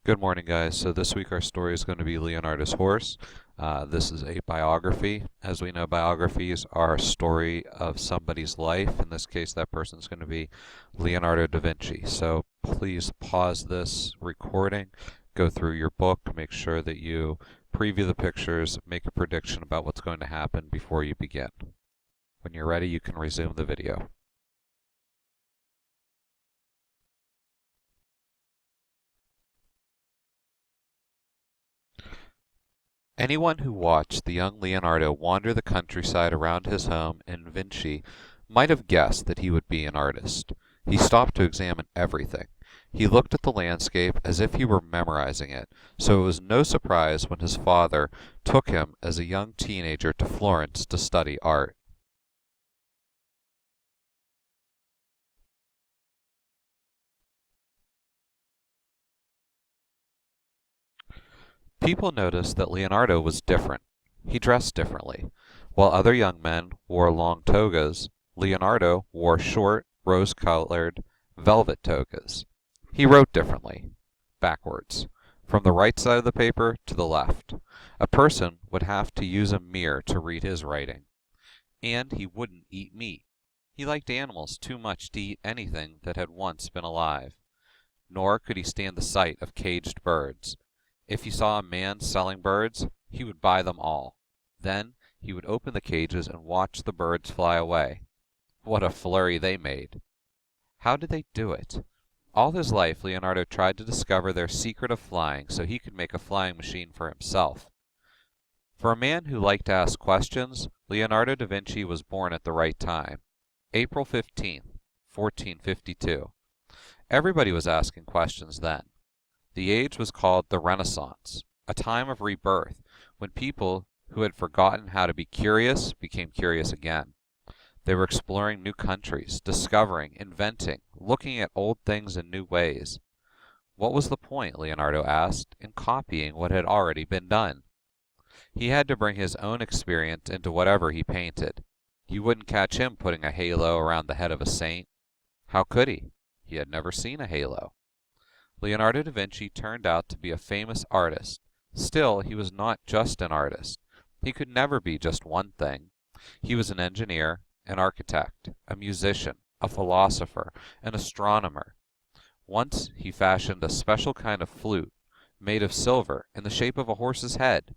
Good morning, guys. So this week our story is going to be Leonardo's horse. This is a biography. As we know, biographies are a story of somebody's life. In this case, that person is going to be Leonardo da Vinci. So please pause this recording, go through your book, make sure that you preview the pictures, make a prediction about what's going to happen before you begin. When you're ready, you can resume the video. Anyone who watched the young Leonardo wander the countryside around his home in Vinci might have guessed that he would be an artist. He stopped to examine everything. He looked at the landscape as if he were memorizing it, so it was no surprise when his father took him as a young teenager to Florence to study art. People noticed that Leonardo was different. He dressed differently. While other young men wore long togas, Leonardo wore short, rose-colored velvet togas. He wrote differently, backwards, from the right side of the paper to the left. A person would have to use a mirror to read his writing. And he wouldn't eat meat. He liked animals too much to eat anything that had once been alive. Nor could he stand the sight of caged birds. If he saw a man selling birds, he would buy them all. Then he would open the cages and watch the birds fly away. What a flurry they made! How did they do it? All his life Leonardo tried to discover their secret of flying so he could make a flying machine for himself. For a man who liked to ask questions, Leonardo da Vinci was born at the right time. April 15th, 1452. Everybody was asking questions then. The age was called the Renaissance, a time of rebirth, when people who had forgotten how to be curious became curious again. They were exploring new countries, discovering, inventing, looking at old things in new ways. What was the point, Leonardo asked, in copying what had already been done? He had to bring his own experience into whatever he painted. You wouldn't catch him putting a halo around the head of a saint. How could he? He had never seen a halo. Leonardo da Vinci turned out to be a famous artist. Still, he was not just an artist. He could never be just one thing. He was an engineer, an architect, a musician, a philosopher, an astronomer. Once he fashioned a special kind of flute, made of silver, in the shape of a horse's head.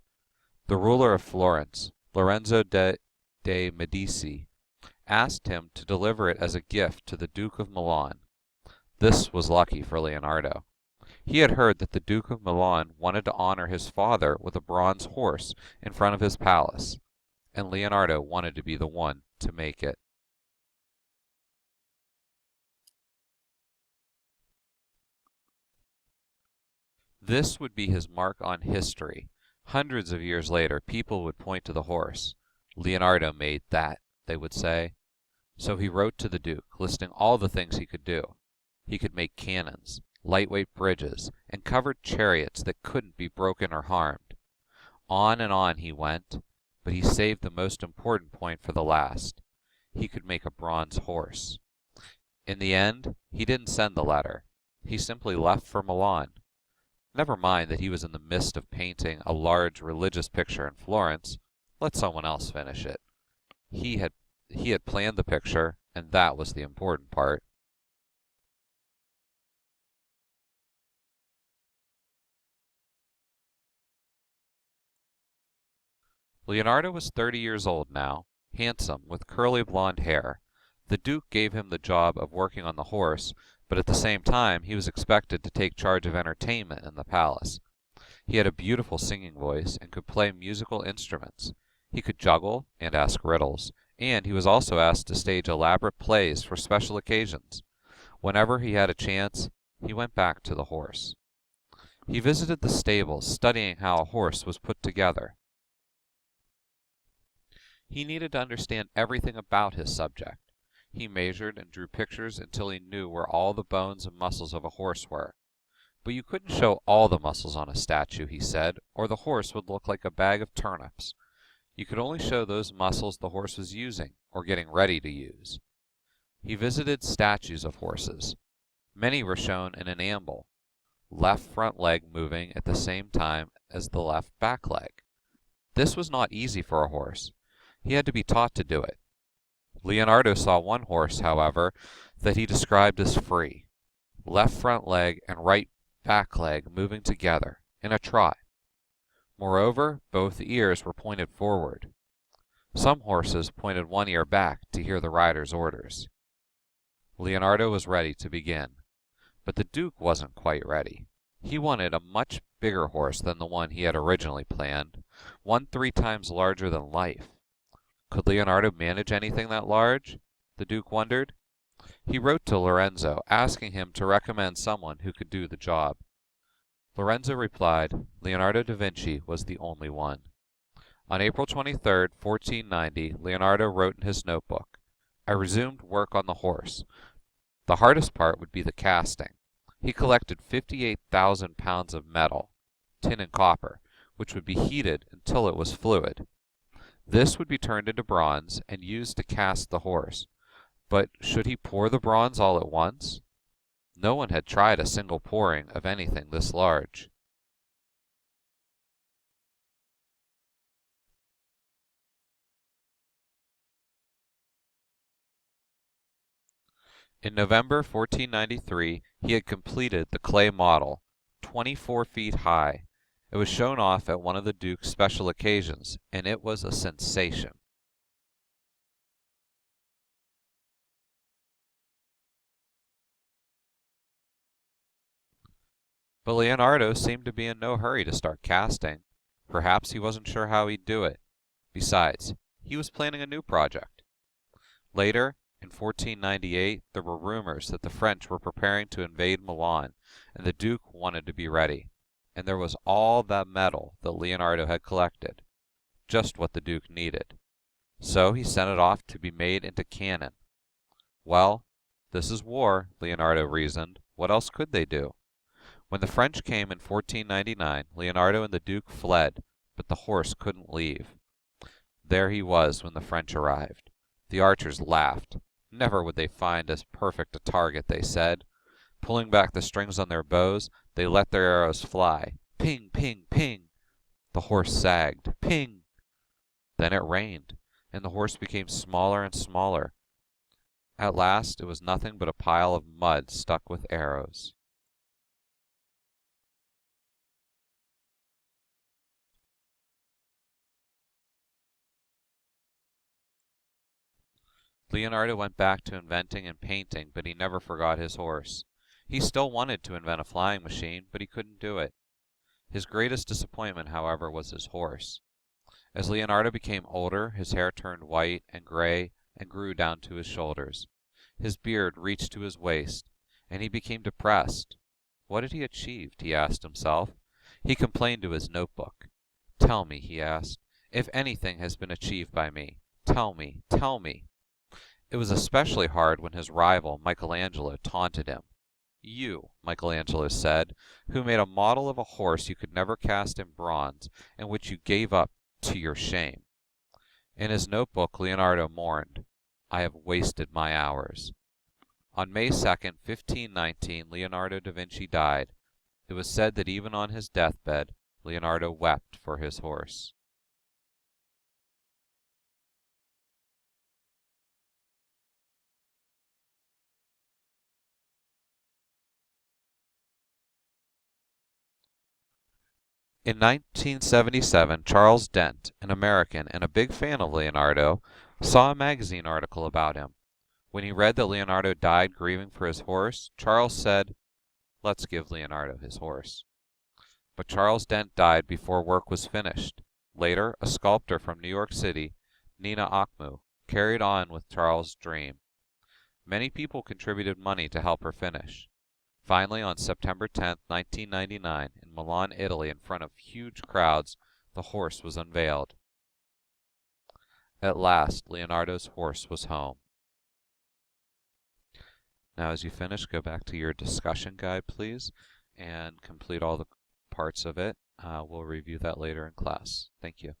The ruler of Florence, Lorenzo de' Medici, asked him to deliver it as a gift to the Duke of Milan. This was lucky for Leonardo. He had heard that the Duke of Milan wanted to honor his father with a bronze horse in front of his palace, and Leonardo wanted to be the one to make it. This would be his mark on history. Hundreds of years later, people would point to the horse. Leonardo made that, they would say. So he wrote to the Duke, listing all the things he could do. He could make cannons, lightweight bridges, and covered chariots that couldn't be broken or harmed. On and on he went, but he saved the most important point for the last. He could make a bronze horse. In the end, he didn't send the letter. He simply left for Milan. Never mind that he was in the midst of painting a large religious picture in Florence. Let someone else finish it. He had planned the picture, and that was the important part. Leonardo was 30 years old now, handsome, with curly blond hair. The Duke gave him the job of working on the horse, but at the same time he was expected to take charge of entertainment in the palace. He had a beautiful singing voice and could play musical instruments. He could juggle and ask riddles, and he was also asked to stage elaborate plays for special occasions. Whenever he had a chance, he went back to the horse. He visited the stables, studying how a horse was put together. He needed to understand everything about his subject. He measured and drew pictures until he knew where all the bones and muscles of a horse were. But you couldn't show all the muscles on a statue, he said, or the horse would look like a bag of turnips. You could only show those muscles the horse was using, or getting ready to use. He visited statues of horses. Many were shown in enamel. left front leg moving at the same time as the left back leg. This was not easy for a horse. He had to be taught to do it. Leonardo saw one horse, however, that he described as free, left front leg and right back leg moving together, in a trot. Moreover, both ears were pointed forward. Some horses pointed one ear back to hear the rider's orders. Leonardo was ready to begin, but the Duke wasn't quite ready. He wanted a much bigger horse than the one he had originally planned, one 3 times larger than life. Could Leonardo manage anything that large? The Duke wondered. He wrote to Lorenzo, asking him to recommend someone who could do the job. Lorenzo replied, Leonardo da Vinci was the only one. On April 23, 1490, Leonardo wrote in his notebook, I resumed work on the horse. The hardest part would be the casting. He collected 58,000 pounds of metal, tin and copper, which would be heated until it was fluid. This would be turned into bronze and used to cast the horse. But should he pour the bronze all at once? No one had tried a single pouring of anything this large. In November 1493, he had completed the clay model, 24 feet high. It was shown off at one of the Duke's special occasions, and it was a sensation. But Leonardo seemed to be in no hurry to start casting. Perhaps he wasn't sure how he'd do it. Besides, he was planning a new project. Later, in 1498, there were rumors that the French were preparing to invade Milan, and the Duke wanted to be ready. And there was all that metal that Leonardo had collected, just what the Duke needed. So he sent it off to be made into cannon. Well, this is war, Leonardo reasoned. What else could they do? When the French came in 1499, Leonardo and the Duke fled, but the horse couldn't leave. There he was when the French arrived. The archers laughed. Never would they find as perfect a target, they said. Pulling back the strings on their bows, they let their arrows fly. Ping, ping, ping! The horse sagged. Ping! Then it rained, and the horse became smaller and smaller. At last it was nothing but a pile of mud stuck with arrows. Leonardo went back to inventing and painting, but he never forgot his horse. He still wanted to invent a flying machine, but he couldn't do it. His greatest disappointment, however, was his horse. As Leonardo became older, his hair turned white and gray and grew down to his shoulders. His beard reached to his waist, and he became depressed. What had he achieved? He asked himself. He complained to his notebook. Tell me, he asked, if anything has been achieved by me. Tell me, tell me. It was especially hard when his rival, Michelangelo, taunted him. You, Michelangelo said, who made a model of a horse you could never cast in bronze, and which you gave up to your shame. In his notebook, Leonardo mourned, I have wasted my hours. On May 2nd, 1519, Leonardo da Vinci died. It was said that even on his deathbed, Leonardo wept for his horse. In 1977, Charles Dent, an American and a big fan of Leonardo, saw a magazine article about him. When he read that Leonardo died grieving for his horse, Charles said, let's give Leonardo his horse. But Charles Dent died before work was finished. Later, a sculptor from New York City, Nina Akmu, carried on with Charles' dream. Many people contributed money to help her finish. Finally, on September 10, 1999, in Milan, Italy, in front of huge crowds, the horse was unveiled. At last, Leonardo's horse was home. Now, as you finish, go back to your discussion guide, please, and complete all the parts of it. We'll review that later in class. Thank you.